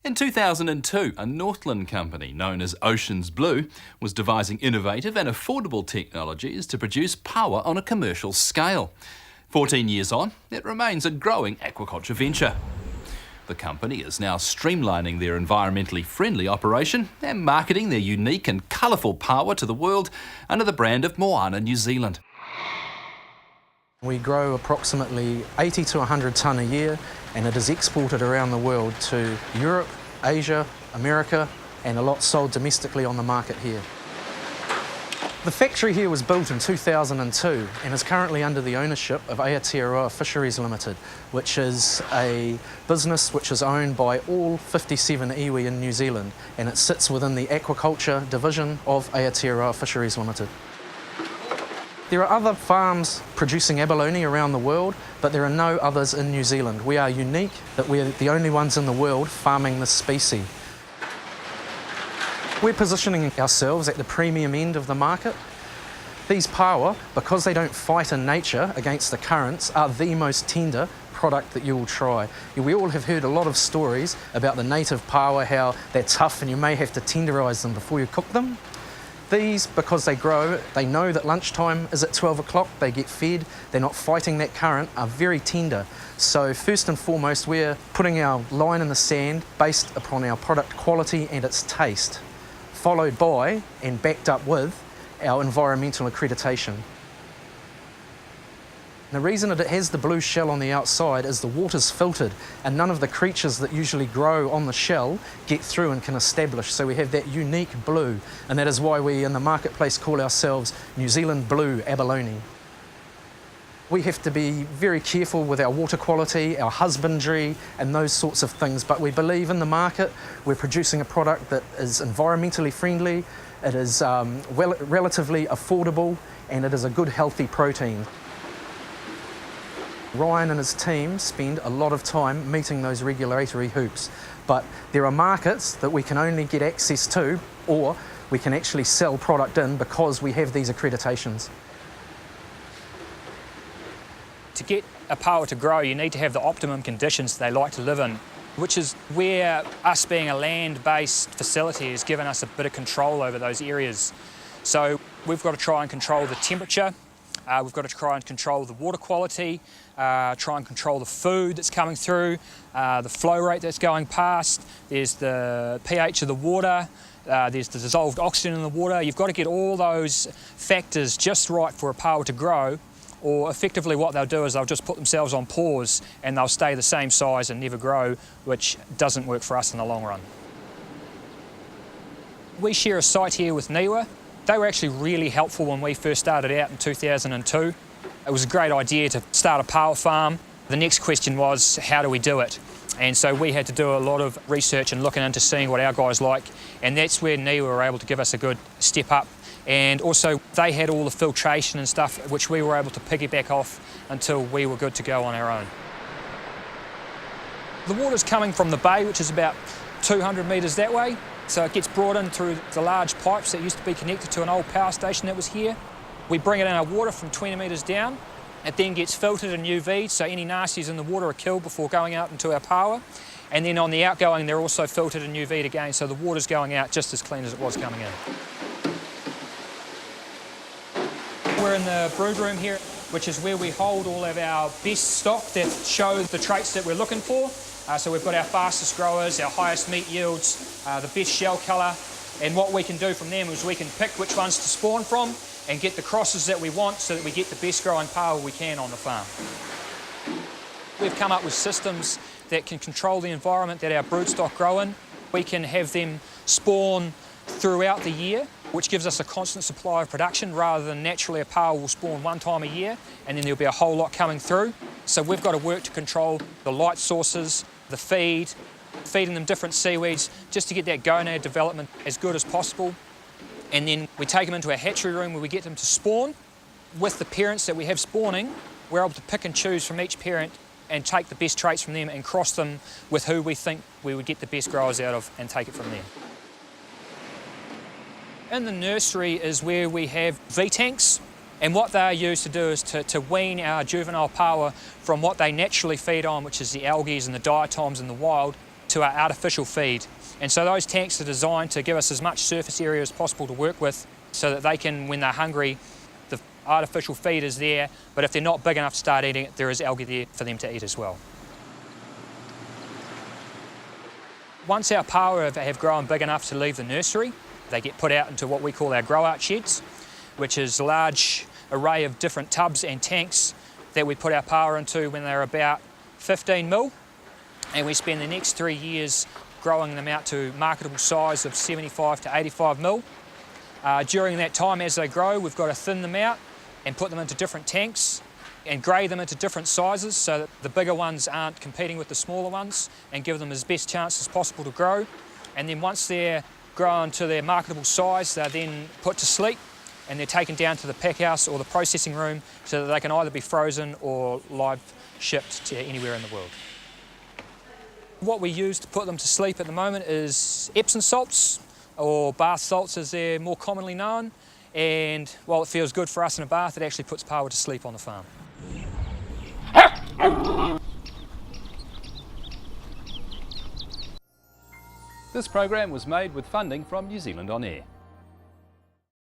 In 2002, a Northland company known as Ocean's Blue was devising innovative and affordable technologies to produce Paua on a commercial scale. 14 years on, it remains a growing aquaculture venture. The company is now streamlining their environmentally friendly operation and marketing their unique and colourful Paua to the world under the brand of Moana New Zealand. We grow approximately 80 to 100 tonne a year, and it is exported around the world to Europe, Asia, America, and a lot sold domestically on the market here. The factory here was built in 2002 and is currently under the ownership of Aotearoa Fisheries Limited, which is a business which is owned by all 57 iwi in New Zealand, and it sits within the aquaculture division of Aotearoa Fisheries Limited. There are other farms producing abalone around the world, but there are no others in New Zealand. We are unique that we're the only ones in the world farming this species. We're positioning ourselves at the premium end of the market. These Paua, because they don't fight in nature against the currents, are the most tender product that you will try. We all have heard a lot of stories about the native Paua, how they're tough and you may have to tenderise them before you cook them. These, because they grow, they know that lunchtime is at 12 o'clock, they get fed, they're not fighting that current, are very tender. So first and foremost, we're putting our line in the sand based upon our product quality and its taste, followed by and backed up with our environmental accreditation. The reason that it has the blue shell on the outside is the water's filtered and none of the creatures that usually grow on the shell get through and can establish. So we have that unique blue, and that is why we in the marketplace call ourselves New Zealand Blue Abalone. We have to be very careful with our water quality, our husbandry and those sorts of things, but we believe in the market we're producing a product that is environmentally friendly, it is relatively affordable, and it is a good healthy protein. Ryan and his team spend a lot of time meeting those regulatory hoops, but there are markets that we can only get access to, or we can actually sell product in because we have these accreditations. To get a Paua to grow, you need to have the optimum conditions they like to live in, which is where us being a land-based facility has given us a bit of control over those areas. So we've got to try and control the temperature, we've got to try and control the water quality, try and control the food that's coming through, the flow rate that's going past, there's the pH of the water, there's the dissolved oxygen in the water. You've got to get all those factors just right for a Paua to grow, or effectively what they'll do is they'll just put themselves on pause and they'll stay the same size and never grow, which doesn't work for us in the long run. We share a site here with Niue. They were actually really helpful when we first started out in 2002. It was a great idea to start a Paua farm. The next question was, how do we do it? And so we had to do a lot of research and looking into seeing what our guys like, and that's where Niue were able to give us a good step up. And also they had all the filtration and stuff which we were able to piggyback off until we were good to go on our own. The water's coming from the bay, which is about 200 metres that way. So it gets brought in through the large pipes that used to be connected to an old power station that was here. We bring it in our water from 20 metres down. It then gets filtered and UV'd, so any nasties in the water are killed before going out into our Paua. And then on the outgoing, they're also filtered and UV'd again, so the water's going out just as clean as it was coming in. We're in the brood room here, which is where we hold all of our best stock that show the traits that we're looking for. So we've got our fastest growers, our highest meat yields, the best shell colour, and what we can do from them is we can pick which ones to spawn from and get the crosses that we want so that we get the best growing Paua we can on the farm. We've come up with systems that can control the environment that our broodstock grow in. We can have them spawn throughout the year, which gives us a constant supply of production rather than naturally a Paua will spawn one time a year and then there'll be a whole lot coming through. So we've got to work to control the light sources, the feed, feeding them different seaweeds just to get that gonad development as good as possible. And then we take them into a hatchery room where we get them to spawn. With the parents that we have spawning, we're able to pick and choose from each parent and take the best traits from them and cross them with who we think we would get the best growers out of and take it from there. In the nursery is where we have V-tanks, and what they are used to do is to wean our juvenile Paua from what they naturally feed on, which is the algae and the diatoms in the wild, to our artificial feed. And so those tanks are designed to give us as much surface area as possible to work with so that they can, when they're hungry, the artificial feed is there, but if they're not big enough to start eating it, there is algae there for them to eat as well. Once our paua have grown big enough to leave the nursery, they get put out into what we call our grow-out sheds, which is a large array of different tubs and tanks that we put our paua into when they're about 15 mil, and we spend the next 3 years growing them out to marketable size of 75 to 85 mil. During that time, as they grow, we've got to thin them out and put them into different tanks and grade them into different sizes so that the bigger ones aren't competing with the smaller ones, and give them as best chance as possible to grow. And then once they're grown to their marketable size, they're then put to sleep and they're taken down to the pack house or the processing room so that they can either be frozen or live shipped to anywhere in the world. What we use to put them to sleep at the moment is Epsom salts, or bath salts as they're more commonly known, and while it feels good for us in a bath, it actually puts paua to sleep on the farm. This program was made with funding from New Zealand On Air.